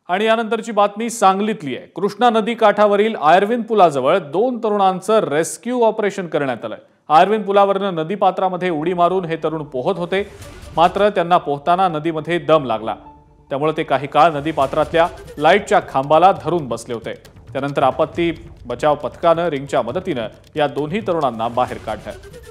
आणि यानंतरची बातमी सांगलीतली आहे। कृष्णा नदी काठावरील आयर्विन पुलाजवळ 2 तरुणांचं रेस्क्यू ऑपरेशन करण्यात आलंय। आयर्विन पुलावरनं नदी पात्रामध्ये उडी मारून हे तरुण पोहत होते, मात्र त्यांना पोहताना नदीमध्ये दम लागला। त्यामुळे ते काही काळ नदी पात्रातल्या लाईटच्या खांबाला धरून बसले होते। त्यानंतर आपत्ती बचाव पथकानं रिंगच्या मदतीनं या दोन्ही तरुणांना बाहेर काढलं।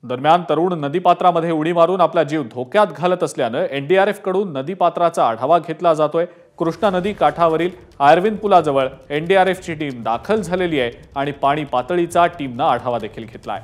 दरम्यान तरुण नदीपात्रामध्ये उडी मारून आपला जीव धोक्यात घालत असल्यानं एनडीआरएफ कडून नदीपात्राचा आढावा घेतला जातोय। कृष्णा नदी काठावरील आयर्विन पुलाजवळ एनडीआरएफची टीम दाखल झालेली आहे आणि पाणी पातळीचा टीमनं आढावा देखील घेतलाय।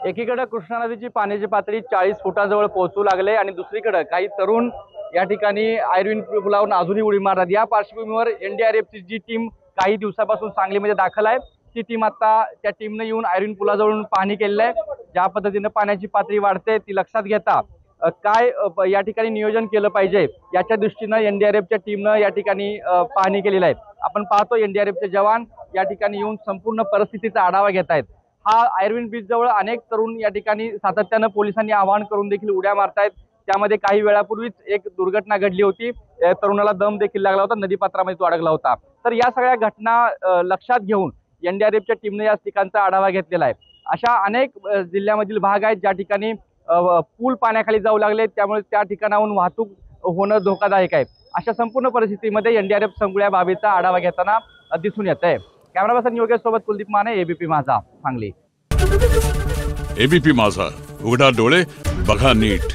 एकीकडे कृष्णा नदीची पाण्याची पातळी 40 फुटाजवळ पोहोचू लागले आणि दुसरीकडे काही तरुण या ठिकाणी आयर्विन पुलावरून अजूनही उडी मारतात। या पार्श्वभूमीवर एनडीआरएफची जी टीम काही दिवसापासून सांगलीमध्ये दाखल आहे, ती टीम आता त्या टीमने येऊन आयर्विन पुलाजवळून पाहणी केलेलं आहे। ज्या पद्धतीने पाण्याची पातळी वाढते ती लक्षात घेता काय या ठिकाणी नियोजन केलं पाहिजे याच्या दृष्टीने एनडीआरएफच्या टीमने या ठिकाणी पाहणी केलेली आहे। आपण पाहतो एनडीआरएफचे जवान या ठिकाणी येऊन संपूर्ण परिस्थितीचा आढावा घेत आहेत। हा आयर्विन बीच जवळ अनेक तरुण या ठिकाणी सातत्याने पोलिसांनी आवाहन करून देखील उड्या मारतायत। त्यामध्ये काही वेळापूर्वीच एक दुर्घटना घडली होती, तरुणाला दम देखील लागला होता, नदीपात्रामध्ये तो अडकला होता। तर या सगळ्या घटना लक्षात घेऊन एनडीआरएफच्या टीमने या ठिकाणचा आढावा घेतलेला आहे। अशा अनेक जिल्ह्यामधील भाग आहेत ज्या ठिकाणी पूल पाण्याखाली जाऊ लागले, त्यामुळे त्या ठिकाणाहून वाहतूक होणं धोकादायक आहे। अशा संपूर्ण परिस्थितीमध्ये एनडीआरएफ सगळ्या बाबीचा आढावा घेताना दिसून येत आहे। कॅमेरा पर्सन योगेश सोबत कुलदीप माने, एबीपी माझा, सांगली। एबीपी माझा, उघडा डोळे बघा नीट।